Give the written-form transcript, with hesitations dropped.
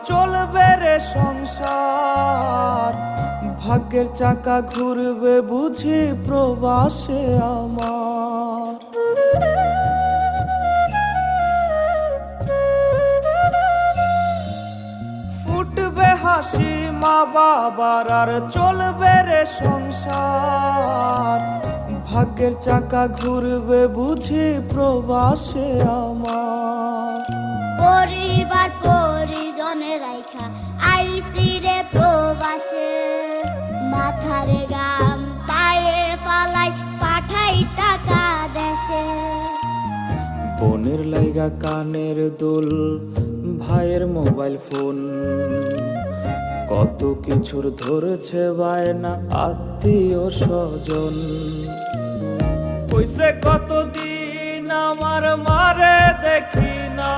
চলবে রে সংসার, ভাগ্যের চাকা ঘুরবে বুঝি প্রবাসে আমার। ফুটবে হাসি মা বাবার, আর চলবে রে সংসার, ভাগ্যের চাকা ঘুরবে বুঝি প্রবাসে আমার। পরিবার পরিজনের রাইখা আইসি রে প্রবাসে, মাথারে গাম পায়ে ফালাই পাঠাই টাকা দেশে। বোনের লাইগা কানের দুল, ভাইয়ের মোবাইল ফোন, কত কিছুর ধরেছে বায়না আত্মীয় স্বজন। কইছে কতদিন আমার মারে দেখি না,